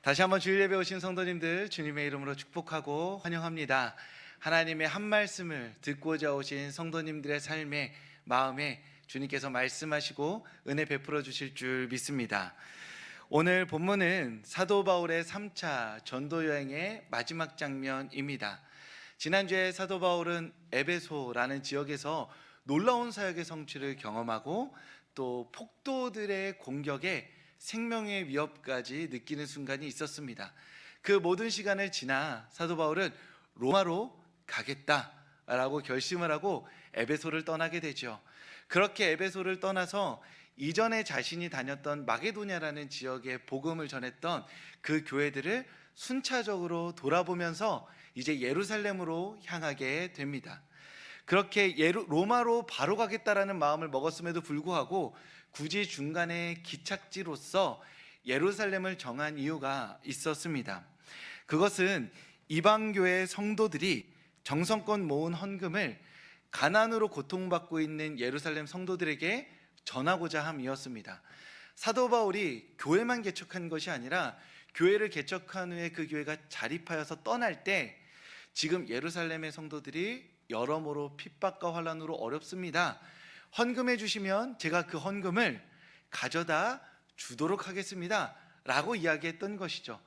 다시 한번 주일 예배 오신 성도님들 주님의 이름으로 축복하고 환영합니다. 하나님의 한 말씀을 듣고자 오신 성도님들의 삶에 마음에 주님께서 말씀하시고 은혜 베풀어 주실 줄 믿습니다. 오늘 본문은 사도 바울의 3차 전도 여행의 마지막 장면입니다. 지난주에 사도 바울은 에베소라는 지역에서 놀라운 사역의 성취를 경험하고 또 폭도들의 공격에 생명의 위협까지 느끼는 순간이 있었습니다. 그 모든 시간을 지나 사도 바울은 로마로 가겠다라고 결심을 하고 에베소를 떠나게 되죠. 그렇게 에베소를 떠나서 이전에 자신이 다녔던 마게도냐라는 지역에 복음을 전했던 그 교회들을 순차적으로 돌아보면서 이제 예루살렘으로 향하게 됩니다. 그렇게 로마로 바로 가겠다라는 마음을 먹었음에도 불구하고 굳이 중간에 기착지로서 예루살렘을 정한 이유가 있었습니다. 그것은 이방교회 성도들이 정성껏 모은 헌금을 가난으로 고통받고 있는 예루살렘 성도들에게 전하고자 함이었습니다. 사도 바울이 교회만 개척한 것이 아니라 교회를 개척한 후에 그 교회가 자립하여서 떠날 때 지금 예루살렘의 성도들이 여러모로 핍박과 환난으로 어렵습니다. 헌금해 주시면 제가 그 헌금을 가져다 주도록 하겠습니다 라고 이야기했던 것이죠.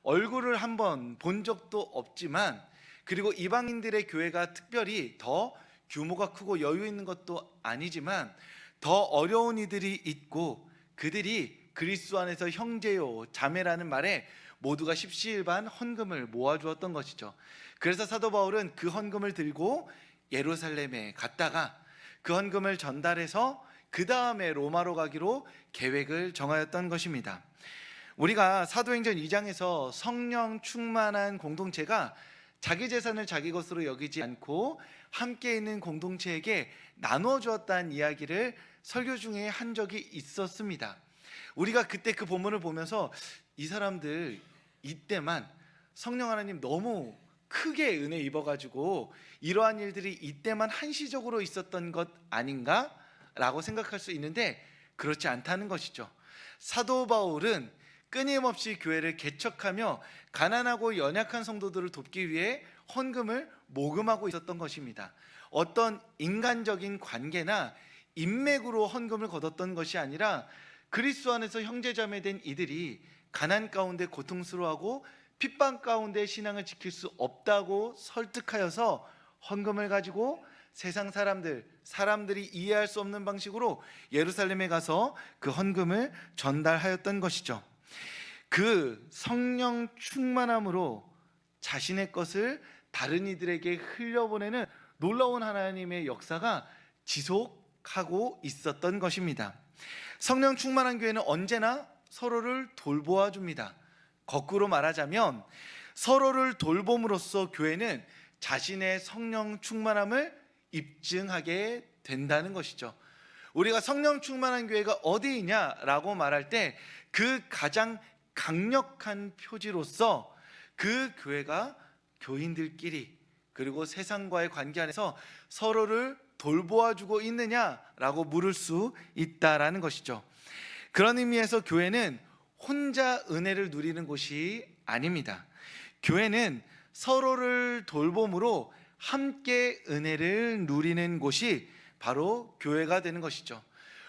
얼굴을 한번 본 적도 없지만, 그리고 이방인들의 교회가 특별히 더 규모가 크고 여유 있는 것도 아니지만 더 어려운 이들이 있고 그들이 그리스도 안에서 형제요 자매라는 말에 모두가 십시일반 헌금을 모아주었던 것이죠. 그래서 사도 바울은 그 헌금을 들고 예루살렘에 갔다가 그 헌금을 전달해서 그 다음에 로마로 가기로 계획을 정하였던 것입니다. 우리가 사도행전 2장에서 성령 충만한 공동체가 자기 재산을 자기 것으로 여기지 않고 함께 있는 공동체에게 나누어 주었다는 이야기를 설교 중에 한 적이 있었습니다. 우리가 그때 그 본문을 보면서 이 사람들 이때만 성령 하나님 너무 크게 은혜 입어가지고 이러한 일들이 이때만 한시적으로 있었던 것 아닌가? 라고 생각할 수 있는데 그렇지 않다는 것이죠. 사도 바울은 끊임없이 교회를 개척하며 가난하고 연약한 성도들을 돕기 위해 헌금을 모금하고 있었던 것입니다. 어떤 인간적인 관계나 인맥으로 헌금을 거뒀던 것이 아니라 그리스도 안에서 형제자매된 이들이 가난 가운데 고통스러워하고 핍박 가운데 신앙을 지킬 수 없다고 설득하여서 헌금을 가지고 세상 사람들이 이해할 수 없는 방식으로 예루살렘에 가서 그 헌금을 전달하였던 것이죠. 그 성령 충만함으로 자신의 것을 다른 이들에게 흘려보내는 놀라운 하나님의 역사가 지속하고 있었던 것입니다. 성령 충만한 교회는 언제나 서로를 돌보아 줍니다. 거꾸로 말하자면 서로를 돌봄으로써 교회는 자신의 성령 충만함을 입증하게 된다는 것이죠. 우리가 성령 충만한 교회가 어디이냐라고 말할 때 그 가장 강력한 표지로서 그 교회가 교인들끼리 그리고 세상과의 관계 안에서 서로를 돌보아주고 있느냐라고 물을 수 있다라는 것이죠. 그런 의미에서 교회는 혼자 은혜를 누리는 곳이 아닙니다. 교회는 서로를 돌봄으로 함께 은혜를 누리는 곳이 바로 교회가 되는 것이죠.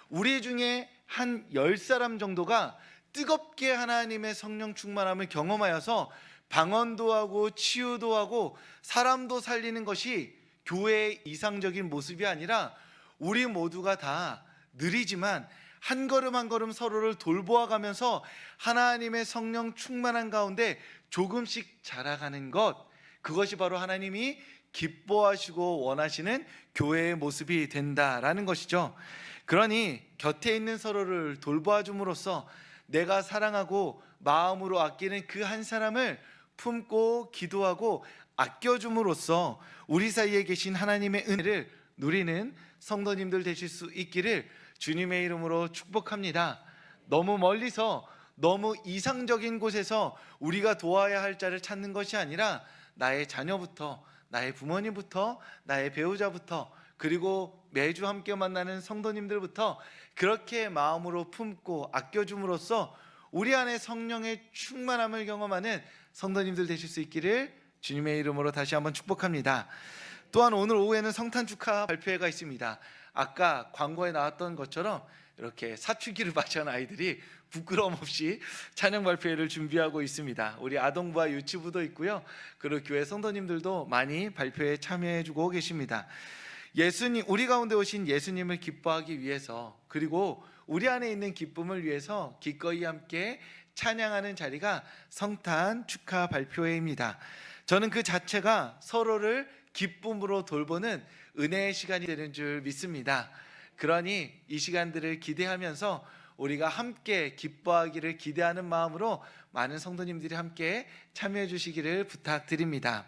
우리 중에 한 10사람 정도가 뜨겁게 하나님의 성령 충만함을 경험하여서 방언도 하고 치유도 하고 사람도 살리는 것이 교회의 이상적인 모습이 아니라 우리 모두가 다 느리지만 한 걸음 한 걸음 서로를 돌보아가면서 하나님의 성령 충만한 가운데 조금씩 자라가는 것, 그것이 바로 하나님이 기뻐하시고 원하시는 교회의 모습이 된다라는 것이죠. 그러니 곁에 있는 서로를 돌보아줌으로써 내가 사랑하고 마음으로 아끼는 그 한 사람을 품고 기도하고 아껴줌으로써 우리 사이에 계신 하나님의 은혜를 누리는 성도님들 되실 수 있기를 주님의 이름으로 축복합니다. 너무 멀리서 너무 이상적인 곳에서 우리가 도와야 할 자를 찾는 것이 아니라 나의 자녀부터, 나의 부모님부터, 나의 배우자부터, 그리고 매주 함께 만나는 성도님들부터 그렇게 마음으로 품고 아껴줌으로써 우리 안에 성령의 충만함을 경험하는 성도님들 되실 수 있기를 주님의 이름으로 다시 한번 축복합니다. 또한 오늘 오후에는 성탄 축하 발표회가 있습니다. 아까 광고에 나왔던 것처럼 이렇게 사춘기를 맞이한 아이들이 부끄러움 없이 찬양 발표회를 준비하고 있습니다. 우리 아동부와 유치부도 있고요. 그리고 교회 성도님들도 많이 발표에 참여해주고 계십니다. 예수님, 우리 가운데 오신 예수님을 기뻐하기 위해서, 그리고 우리 안에 있는 기쁨을 위해서 기꺼이 함께 찬양하는 자리가 성탄 축하 발표회입니다. 저는 그 자체가 서로를 기쁨으로 돌보는 은혜의 시간이 되는 줄 믿습니다. 그러니 이 시간들을 기대하면서 우리가 함께 기뻐하기를 기대하는 마음으로 많은 성도님들이 함께 참여해 주시기를 부탁드립니다.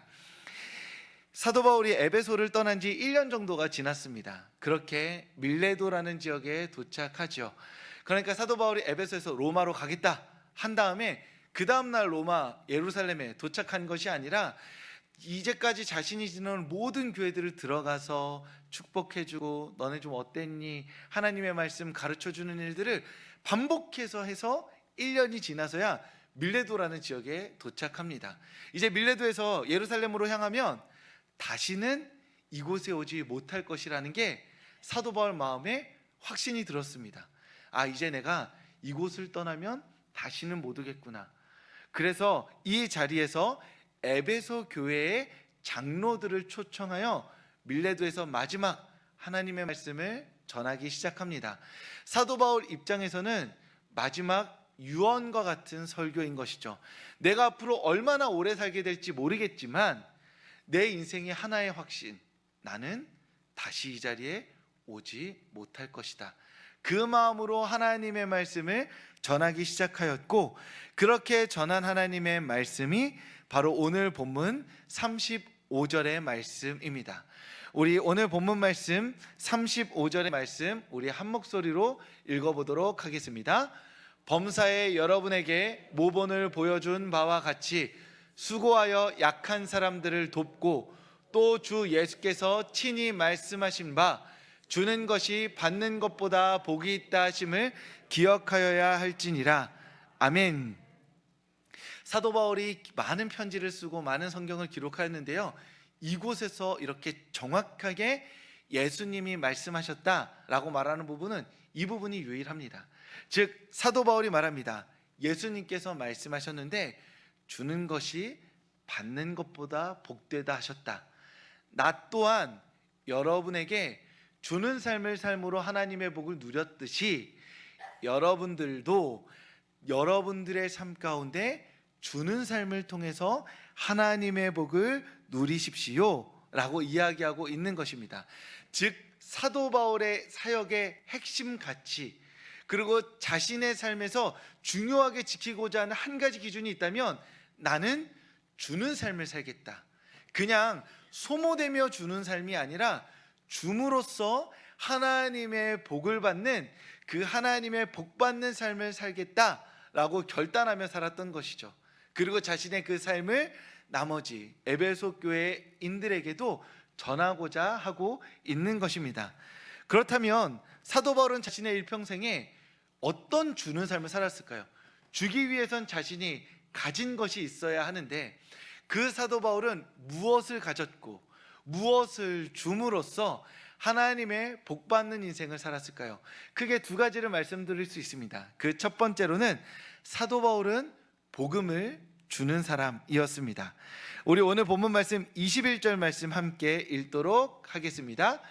사도 바울이 에베소를 떠난 지 1년 정도가 지났습니다. 그렇게 밀레도라는 지역에 도착하죠. 그러니까 사도 바울이 에베소에서 로마로 가겠다 한 다음에 그 다음날 로마 예루살렘에 도착한 것이 아니라 이제까지 자신이 지내는 모든 교회들을 들어가서 축복해주고 너네 좀 어땠니? 하나님의 말씀 가르쳐주는 일들을 반복해서 해서 1년이 지나서야 밀레도라는 지역에 도착합니다. 이제 밀레도에서 예루살렘으로 향하면 다시는 이곳에 오지 못할 것이라는 게 사도 바울 마음에 확신이 들었습니다. 아, 이제 내가 이곳을 떠나면 다시는 못 오겠구나. 그래서 이 자리에서 에베소 교회의 장로들을 초청하여 밀레도에서 마지막 하나님의 말씀을 전하기 시작합니다. 사도 바울 입장에서는 마지막 유언과 같은 설교인 것이죠. 내가 앞으로 얼마나 오래 살게 될지 모르겠지만 내 인생의 하나의 확신, 나는 다시 이 자리에 오지 못할 것이다. 그 마음으로 하나님의 말씀을 전하기 시작하였고, 그렇게 전한 하나님의 말씀이 바로 오늘 본문 35절의 말씀입니다. 우리 오늘 본문 말씀 35절의 말씀 우리 한 목소리로 읽어보도록 하겠습니다. 범사에 여러분에게 모본을 보여준 바와 같이 수고하여 약한 사람들을 돕고 또 주 예수께서 친히 말씀하신 바 주는 것이 받는 것보다 복이 있다 하심을 기억하여야 할지니라. 아멘. 사도 바울이 많은 편지를 쓰고 많은 성경을 기록하였는데요, 이곳에서 이렇게 정확하게 예수님이 말씀하셨다라고 말하는 부분은 이 부분이 유일합니다. 즉 사도 바울이 말합니다. 예수님께서 말씀하셨는데 주는 것이 받는 것보다 복되다 하셨다. 나 또한 여러분에게 주는 삶을 삶으로 하나님의 복을 누렸듯이 여러분들도 여러분들의 삶 가운데 주는 삶을 통해서 하나님의 복을 누리십시오 라고 이야기하고 있는 것입니다. 즉 사도 바울의 사역의 핵심 가치, 그리고 자신의 삶에서 중요하게 지키고자 하는 한 가지 기준이 있다면 나는 주는 삶을 살겠다. 그냥 소모되며 주는 삶이 아니라 줌으로써 하나님의 복을 받는, 그 하나님의 복 받는 삶을 살겠다라고 결단하며 살았던 것이죠. 그리고 자신의 그 삶을 나머지 에베소 교회인들에게도 전하고자 하고 있는 것입니다. 그렇다면 사도 바울은 자신의 일평생에 어떤 주는 삶을 살았을까요? 주기 위해선 자신이 가진 것이 있어야 하는데 그 사도 바울은 무엇을 가졌고 무엇을 줌으로써 하나님의 복받는 인생을 살았을까요? 크게 두 가지를 말씀드릴 수 있습니다. 그 첫 번째로는 사도 바울은 복음을 주는 사람이었습니다. 우리 오늘 본문 말씀 21절 말씀 함께 읽도록 하겠습니다.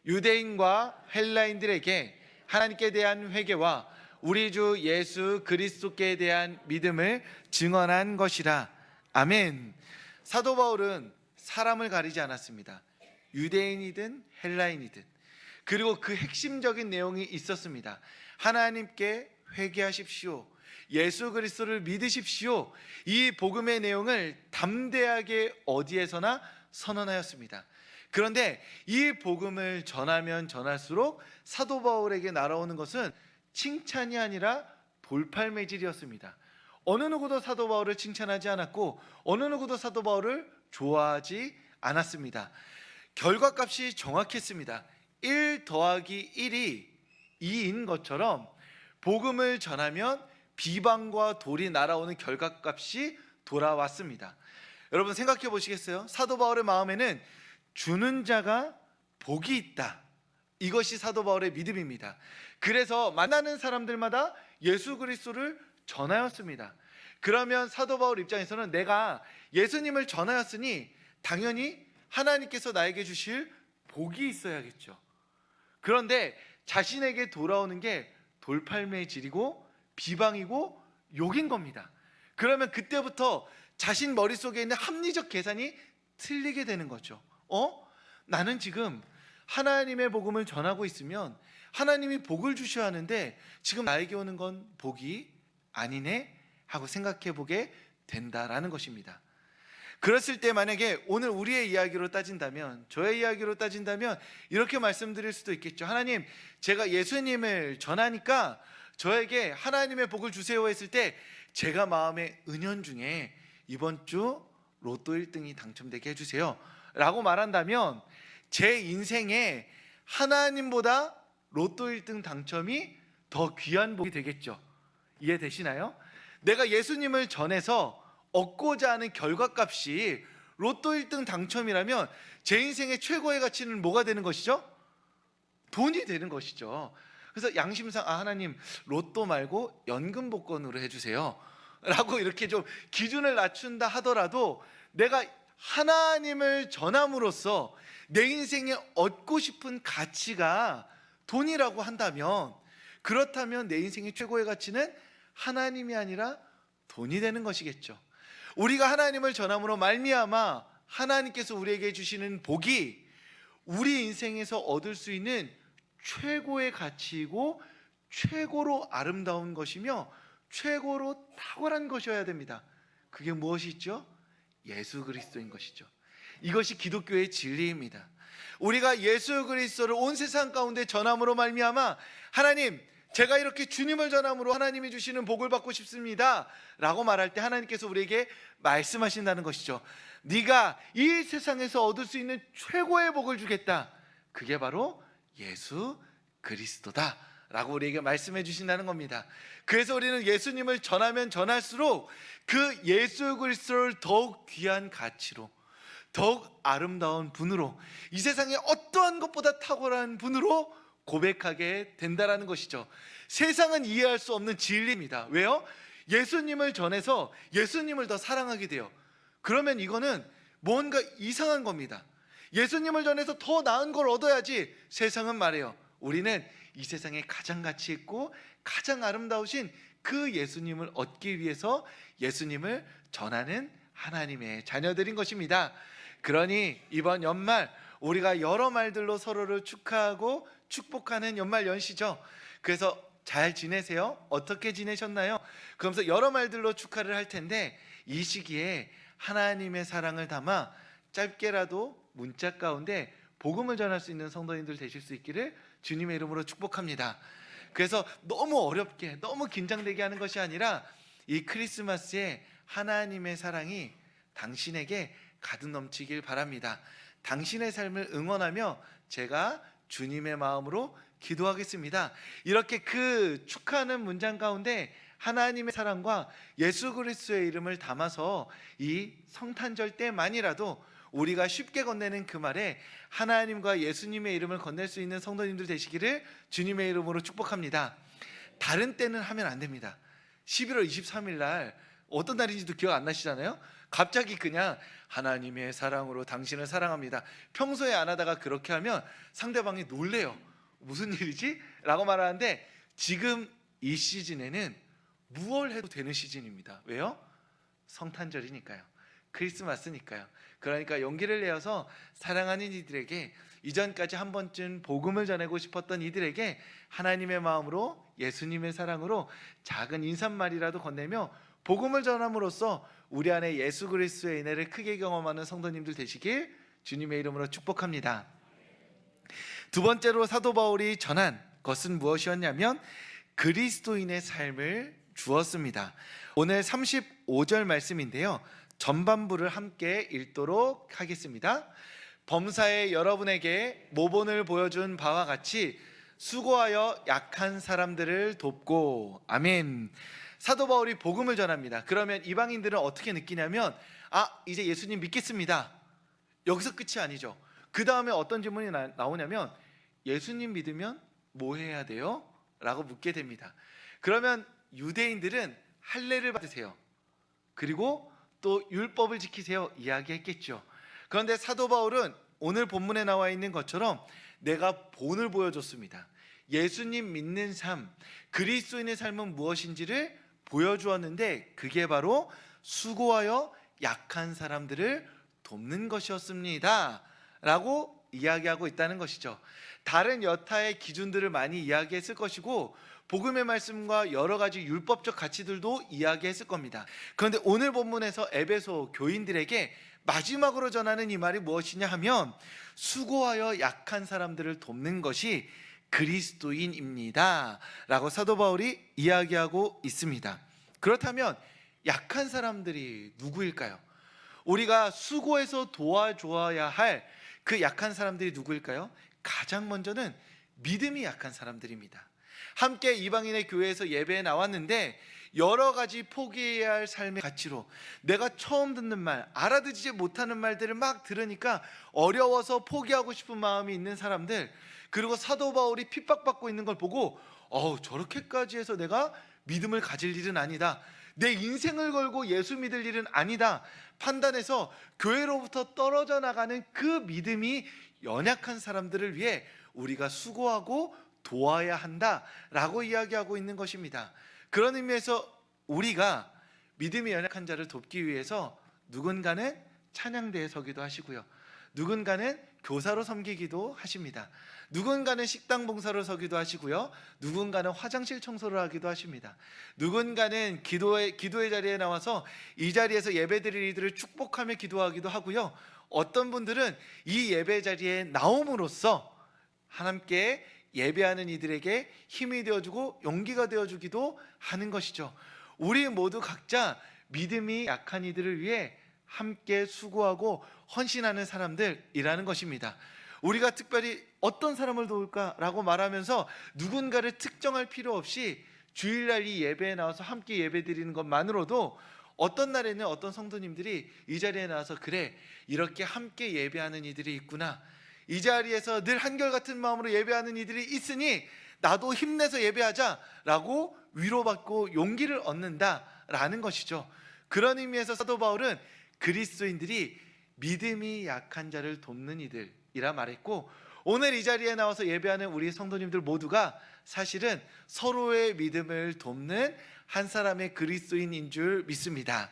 유대인과 헬라인들에게 하나님께 대한 회개와 우리 주 예수 그리스도께 대한 믿음을 증언한 것이라. 아멘. 사도 바울은 사람을 가리지 않았습니다. 유대인이든 헬라인이든. 그리고 그 핵심적인 내용이 있었습니다. 하나님께 회개하십시오. 예수 그리스도를 믿으십시오. 이 복음의 내용을 담대하게 어디에서나 선언하였습니다. 그런데 이 복음을 전하면 전할수록 사도 바울에게 날아오는 것은 칭찬이 아니라 돌팔매질이었습니다. 어느 누구도 사도 바울을 칭찬하지 않았고 어느 누구도 사도 바울을 좋아하지 않았습니다. 결과값이 정확했습니다. 1 더하기 1이 2인 것처럼 복음을 전하면 비방과 돌이 날아오는 결과값이 돌아왔습니다. 여러분 생각해 보시겠어요? 사도 바울의 마음에는 주는 자가 복이 있다. 이것이 사도 바울의 믿음입니다. 그래서 만나는 사람들마다 예수 그리스도를 전하였습니다. 그러면 사도 바울 입장에서는 내가 예수님을 전하였으니 당연히 하나님께서 나에게 주실 복이 있어야겠죠. 그런데 자신에게 돌아오는 게 돌팔매질이고 비방이고 욕인 겁니다. 그러면 그때부터 자신 머릿속에 있는 합리적 계산이 틀리게 되는 거죠. 나는 지금 하나님의 복음을 전하고 있으면 하나님이 복을 주셔야 하는데 지금 나에게 오는 건 복이 아니네 하고 생각해 보게 된다라는 것입니다. 그랬을 때 만약에 오늘 우리의 이야기로 따진다면, 저의 이야기로 따진다면 이렇게 말씀드릴 수도 있겠죠. 하나님, 제가 예수님을 전하니까 저에게 하나님의 복을 주세요 했을 때 제가 마음에 은연중에 이번 주 로또 1등이 당첨되게 해주세요 라고 말한다면 제 인생에 하나님보다 로또 1등 당첨이 더 귀한 복이 되겠죠. 이해되시나요? 내가 예수님을 전해서 얻고자 하는 결과값이 로또 1등 당첨이라면 제 인생의 최고의 가치는 뭐가 되는 것이죠? 돈이 되는 것이죠. 그래서 양심상 하나님 로또 말고 연금 복권으로 해주세요 라고 이렇게 좀 기준을 낮춘다 하더라도 내가 하나님을 전함으로써 내 인생에 얻고 싶은 가치가 돈이라고 한다면, 그렇다면 내 인생의 최고의 가치는 하나님이 아니라 돈이 되는 것이겠죠. 우리가 하나님을 전함으로 말미암아 하나님께서 우리에게 주시는 복이 우리 인생에서 얻을 수 있는 최고의 가치이고 최고로 아름다운 것이며 최고로 탁월한 것이어야 됩니다. 그게 무엇이죠? 예수 그리스도인 것이죠. 이것이 기독교의 진리입니다. 우리가 예수 그리스도를 온 세상 가운데 전함으로 말미암아 하나님, 제가 이렇게 주님을 전함으로 하나님이 주시는 복을 받고 싶습니다 라고 말할 때 하나님께서 우리에게 말씀하신다는 것이죠. 네가 이 세상에서 얻을 수 있는 최고의 복을 주겠다. 그게 바로 예수 그리스도다 라고 우리에게 말씀해 주신다는 겁니다. 그래서 우리는 예수님을 전하면 전할수록 그 예수 그리스도를 더욱 귀한 가치로, 더욱 아름다운 분으로, 이 세상에 어떠한 것보다 탁월한 분으로 고백하게 된다라는 것이죠. 세상은 이해할 수 없는 진리입니다. 왜요? 예수님을 전해서 예수님을 더 사랑하게 돼요. 그러면 이거는 뭔가 이상한 겁니다. 예수님을 전해서 더 나은 걸 얻어야지 세상은 말해요. 우리는 이 세상에 가장 가치 있고 가장 아름다우신 그 예수님을 얻기 위해서 예수님을 전하는 하나님의 자녀들인 것입니다. 그러니 이번 연말 우리가 여러 말들로 서로를 축하하고 축복하는 연말 연시죠. 그래서 잘 지내세요? 어떻게 지내셨나요? 그러면서 여러 말들로 축하를 할 텐데 이 시기에 하나님의 사랑을 담아 짧게라도 문자 가운데 복음을 전할 수 있는 성도님들 되실 수 있기를 주님의 이름으로 축복합니다. 그래서 너무 어렵게, 너무 긴장되게 하는 것이 아니라 이 크리스마스에 하나님의 사랑이 당신에게 가득 넘치길 바랍니다. 당신의 삶을 응원하며 제가 주님의 마음으로 기도하겠습니다. 이렇게 그 축하하는 문장 가운데 하나님의 사랑과 예수 그리스도의 이름을 담아서 이 성탄절 때만이라도 우리가 쉽게 건네는 그 말에 하나님과 예수님의 이름을 건넬 수 있는 성도님들 되시기를 주님의 이름으로 축복합니다. 다른 때는 하면 안 됩니다. 11월 23일 날 어떤 날인지도 기억 안 나시잖아요. 갑자기 그냥 하나님의 사랑으로 당신을 사랑합니다. 평소에 안 하다가 그렇게 하면 상대방이 놀래요. 무슨 일이지? 라고 말하는데 지금 이 시즌에는 무얼 해도 되는 시즌입니다. 왜요? 성탄절이니까요. 크리스마스니까요. 그러니까 용기를 내어서 사랑하는 이들에게, 이전까지 한 번쯤 복음을 전하고 싶었던 이들에게 하나님의 마음으로 예수님의 사랑으로 작은 인사말이라도 건네며 복음을 전함으로써 우리 안에 예수 그리스도의 은혜를 크게 경험하는 성도님들 되시길 주님의 이름으로 축복합니다. 두 번째로 사도 바울이 전한 것은 무엇이었냐면 그리스도인의 삶을 주었습니다. 오늘 35절 말씀인데요, 전반부를 함께 읽도록 하겠습니다. 범사에 여러분에게 모본을 보여준 바와 같이 수고하여 약한 사람들을 돕고, 아멘. 사도 바울이 복음을 전합니다. 그러면 이방인들은 어떻게 느끼냐면 이제 예수님 믿겠습니다. 여기서 끝이 아니죠. 그 다음에 어떤 질문이 나오냐면 예수님 믿으면 뭐 해야 돼요? 라고 묻게 됩니다. 그러면 유대인들은 할례를 받으세요. 그리고 또 율법을 지키세요. 이야기했겠죠. 그런데 사도 바울은 오늘 본문에 나와 있는 것처럼 내가 본을 보여줬습니다. 예수님 믿는 삶, 그리스도인의 삶은 무엇인지를 보여주었는데 그게 바로 수고하여 약한 사람들을 돕는 것이었습니다 라고 이야기하고 있다는 것이죠. 다른 여타의 기준들을 많이 이야기했을 것이고 복음의 말씀과 여러 가지 율법적 가치들도 이야기했을 겁니다. 그런데 오늘 본문에서 에베소 교인들에게 마지막으로 전하는 이 말이 무엇이냐 하면 수고하여 약한 사람들을 돕는 것이 그리스도인입니다 라고 사도 바울이 이야기하고 있습니다. 그렇다면 약한 사람들이 누구일까요? 우리가 수고해서 도와줘야 할 그 약한 사람들이 누구일까요? 가장 먼저는 믿음이 약한 사람들입니다. 함께 이방인의 교회에서 예배에 나왔는데 여러 가지 포기해야 할 삶의 가치로 내가 처음 듣는 말, 알아듣지 못하는 말들을 막 들으니까 어려워서 포기하고 싶은 마음이 있는 사람들, 그리고 사도 바울이 핍박받고 있는 걸 보고 저렇게까지 해서 내가 믿음을 가질 일은 아니다, 내 인생을 걸고 예수 믿을 일은 아니다 판단해서 교회로부터 떨어져 나가는 그 믿음이 연약한 사람들을 위해 우리가 수고하고 도와야 한다라고 이야기하고 있는 것입니다. 그런 의미에서 우리가 믿음이 연약한 자를 돕기 위해서 누군가는 찬양대에 서기도 하시고요, 누군가는 교사로 섬기기도 하십니다. 누군가는 식당 봉사로 서기도 하시고요, 누군가는 화장실 청소를 하기도 하십니다. 누군가는 기도의 자리에 나와서 이 자리에서 예배드릴 이들을 축복하며 기도하기도 하고요, 어떤 분들은 이 예배 자리에 나옴으로써 하나님께 예배하는 이들에게 힘이 되어주고 용기가 되어주기도 하는 것이죠. 우리 모두 각자 믿음이 약한 이들을 위해 함께 수고하고 헌신하는 사람들이라는 것입니다. 우리가 특별히 어떤 사람을 도울까라고 말하면서 누군가를 특정할 필요 없이 주일날 이 예배에 나와서 함께 예배드리는 것만으로도 어떤 날에는 어떤 성도님들이 이 자리에 나와서 그래, 이렇게 함께 예배하는 이들이 있구나, 이 자리에서 늘 한결같은 마음으로 예배하는 이들이 있으니 나도 힘내서 예배하자라고 위로받고 용기를 얻는다라는 것이죠. 그런 의미에서 사도 바울은 그리스도인들이 믿음이 약한 자를 돕는 이들이라 말했고, 오늘 이 자리에 나와서 예배하는 우리 성도님들 모두가 사실은 서로의 믿음을 돕는 한 사람의 그리스도인인 줄 믿습니다.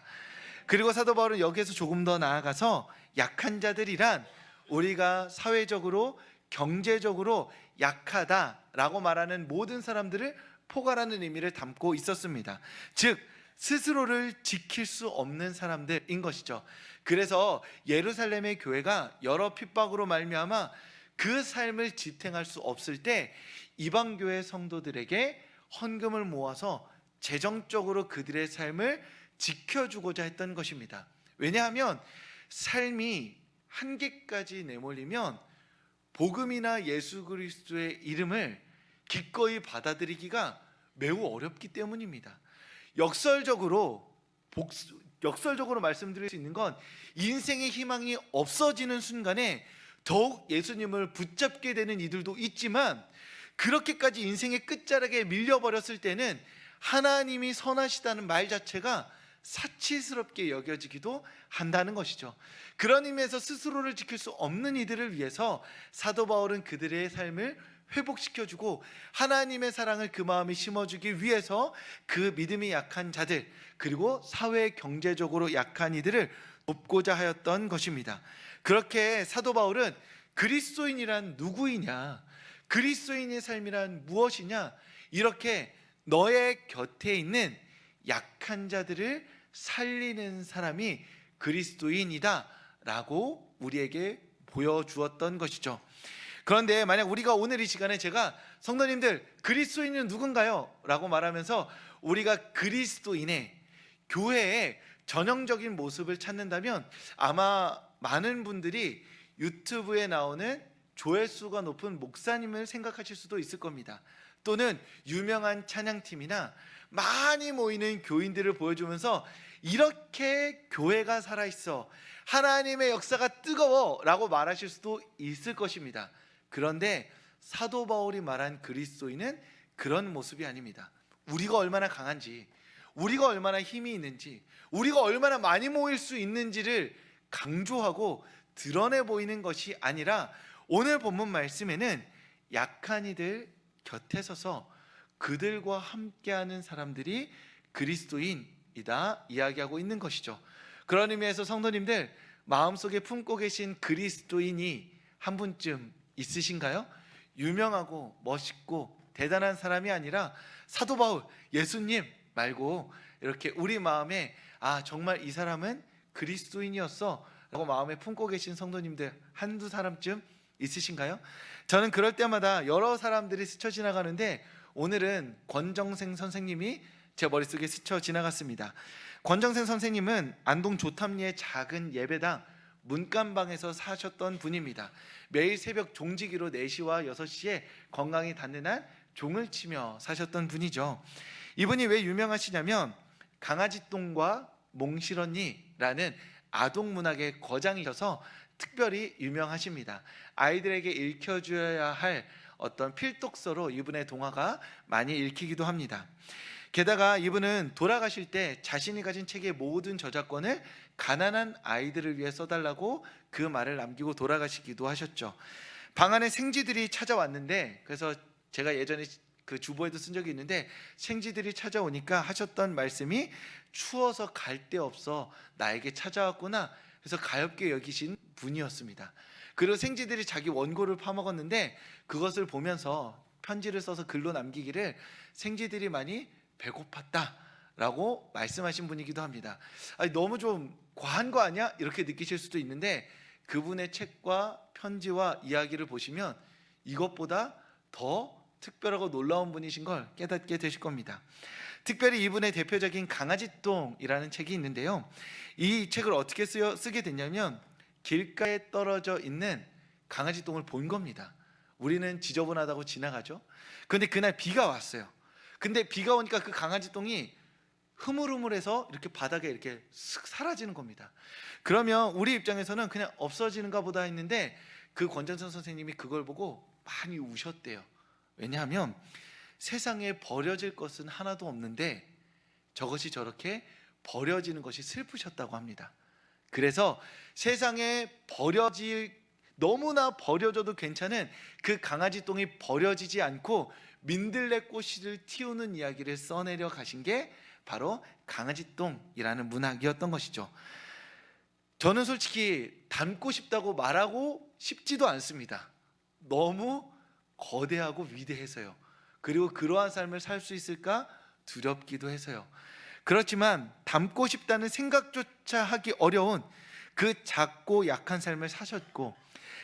그리고 사도 바울은 여기에서 조금 더 나아가서 약한 자들이란 우리가 사회적으로 경제적으로 약하다라고 말하는 모든 사람들을 포괄하는 의미를 담고 있었습니다. 즉 스스로를 지킬 수 없는 사람들인 것이죠. 그래서 예루살렘의 교회가 여러 핍박으로 말미암아 그 삶을 지탱할 수 없을 때 이방 교회 성도들에게 헌금을 모아서 재정적으로 그들의 삶을 지켜주고자 했던 것입니다. 왜냐하면 삶이 한계까지 내몰리면 복음이나 예수 그리스도의 이름을 기꺼이 받아들이기가 매우 어렵기 때문입니다. 역설적으로 말씀드릴 수 있는 건 인생의 희망이 없어지는 순간에 더욱 예수님을 붙잡게 되는 이들도 있지만, 그렇게까지 인생의 끝자락에 밀려버렸을 때는 하나님이 선하시다는 말 자체가 사치스럽게 여겨지기도 한다는 것이죠. 그런 의미에서 스스로를 지킬 수 없는 이들을 위해서 사도 바울은 그들의 삶을 회복시켜주고 하나님의 사랑을 그 마음에 심어주기 위해서 그 믿음이 약한 자들, 그리고 사회 경제적으로 약한 이들을 돕고자 하였던 것입니다. 그렇게 사도 바울은 그리스도인이란 누구이냐, 그리스도인의 삶이란 무엇이냐, 이렇게 너의 곁에 있는 약한 자들을 살리는 사람이 그리스도인이다 라고 우리에게 보여주었던 것이죠. 그런데 만약 우리가 오늘 이 시간에 제가 성도님들 그리스도인은 누군가요? 라고 말하면서 우리가 그리스도인의 교회의 전형적인 모습을 찾는다면 아마 많은 분들이 유튜브에 나오는 조회수가 높은 목사님을 생각하실 수도 있을 겁니다. 또는 유명한 찬양팀이나 많이 모이는 교인들을 보여주면서 이렇게 교회가 살아있어, 하나님의 역사가 뜨거워 라고 말하실 수도 있을 것입니다. 그런데 사도 바울이 말한 그리스도인은 그런 모습이 아닙니다. 우리가 얼마나 강한지, 우리가 얼마나 힘이 있는지, 우리가 얼마나 많이 모일 수 있는지를 강조하고 드러내 보이는 것이 아니라, 오늘 본문 말씀에는 약한 이들 곁에 서서 그들과 함께하는 사람들이 그리스도인이다 이야기하고 있는 것이죠. 그런 의미에서 성도님들, 마음속에 품고 계신 그리스도인이 한 분쯤 있으신가요? 유명하고 멋있고 대단한 사람이 아니라 사도 바울, 예수님 말고 이렇게 우리 마음에 정말 이 사람은 그리스도인이었어 라고 마음에 품고 계신 성도님들 한두 사람쯤 있으신가요? 저는 그럴 때마다 여러 사람들이 스쳐 지나가는데, 오늘은 권정생 선생님이 제 머릿속에 스쳐 지나갔습니다. 권정생 선생님은 안동 조탐리의 작은 예배당 문간방에서 사셨던 분입니다. 매일 새벽 종지기로 4시와 6시에 건강이 닿는 한 종을 치며 사셨던 분이죠. 이분이 왜 유명하시냐면 강아지똥과 몽실언니라는 아동문학의 거장이셔서 특별히 유명하십니다. 아이들에게 읽혀줘야 할 어떤 필독서로 이분의 동화가 많이 읽히기도 합니다. 게다가 이분은 돌아가실 때 자신이 가진 책의 모든 저작권을 가난한 아이들을 위해 써달라고 그 말을 남기고 돌아가시기도 하셨죠. 방 안에 생쥐들이 찾아왔는데, 그래서 제가 예전에 그 주보에도 쓴 적이 있는데, 생쥐들이 찾아오니까 하셨던 말씀이 추워서 갈 데 없어 나에게 찾아왔구나, 그래서 가엾게 여기신 분이었습니다. 그리고 생쥐들이 자기 원고를 파먹었는데 그것을 보면서 편지를 써서 글로 남기기를 생쥐들이 많이 배고팠다라고 말씀하신 분이기도 합니다. 너무 좀 과한 거 아니야? 이렇게 느끼실 수도 있는데, 그분의 책과 편지와 이야기를 보시면 이것보다 더 특별하고 놀라운 분이신 걸 깨닫게 되실 겁니다. 특별히 이분의 대표적인 강아지똥이라는 책이 있는데요, 이 책을 어떻게 쓰게 됐냐면 길가에 떨어져 있는 강아지똥을 본 겁니다. 우리는 지저분하다고 지나가죠. 그런데 그날 비가 왔어요. 근데 비가 오니까 그 강아지똥이 흐물흐물해서 이렇게 바닥에 이렇게 슥 사라지는 겁니다. 그러면 우리 입장에서는 그냥 없어지는가 보다 했는데, 그 권정선 선생님이 그걸 보고 많이 우셨대요. 왜냐하면 세상에 버려질 것은 하나도 없는데 저것이 저렇게 버려지는 것이 슬프셨다고 합니다. 그래서 세상에 너무나 버려져도 괜찮은 그 강아지똥이 버려지지 않고 민들레꽃을 틔우는 이야기를 써내려 가신 게 바로 강아지똥이라는 문학이었던 것이죠. 저는 솔직히 닮고 싶다고 말하고 싶지도 않습니다. 너무 거대하고 위대해서요. 그리고 그러한 삶을 살 수 있을까 두렵기도 해서요. 그렇지만 닮고 싶다는 생각조차 하기 어려운 그 작고 약한 삶을 사셨고,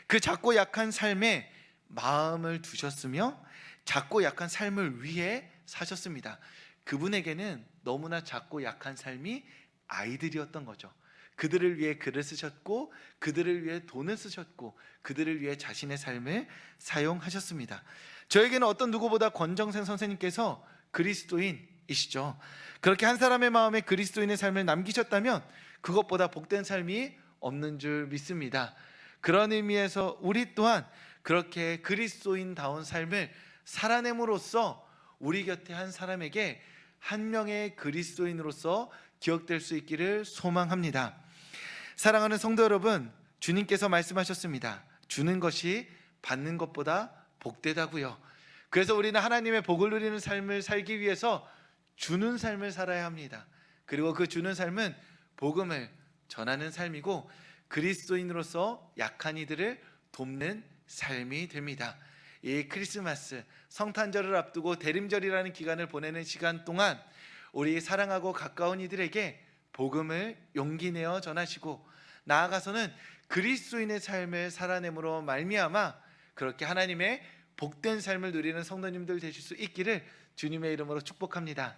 그 작고 약한 삶에 마음을 두셨으며 작고 약한 삶을 위해 사셨습니다. 그분에게는 너무나 작고 약한 삶이 아이들이었던 거죠. 그들을 위해 글을 쓰셨고, 그들을 위해 돈을 쓰셨고, 그들을 위해 자신의 삶을 사용하셨습니다. 저에게는 어떤 누구보다 권정생 선생님께서 그리스도인이시죠. 그렇게 한 사람의 마음에 그리스도인의 삶을 남기셨다면 그것보다 복된 삶이 없는 줄 믿습니다. 그런 의미에서 우리 또한 그렇게 그리스도인다운 삶을 살아냄으로써 우리 곁에 한 사람에게 한 명의 그리스도인으로서 기억될 수 있기를 소망합니다. 사랑하는 성도 여러분, 주님께서 말씀하셨습니다. 주는 것이 받는 것보다 복되다고요. 그래서 우리는 하나님의 복을 누리는 삶을 살기 위해서 주는 삶을 살아야 합니다. 그리고 그 주는 삶은 복음을 전하는 삶이고 그리스도인으로서 약한 이들을 돕는 삶이 됩니다. 이 크리스마스 성탄절을 앞두고 대림절이라는 기간을 보내는 시간 동안 우리 사랑하고 가까운 이들에게 복음을 용기 내어 전하시고, 나아가서는 그리스도인의 삶을 살아냄으로 말미암아 그렇게 하나님의 복된 삶을 누리는 성도님들 되실 수 있기를 주님의 이름으로 축복합니다.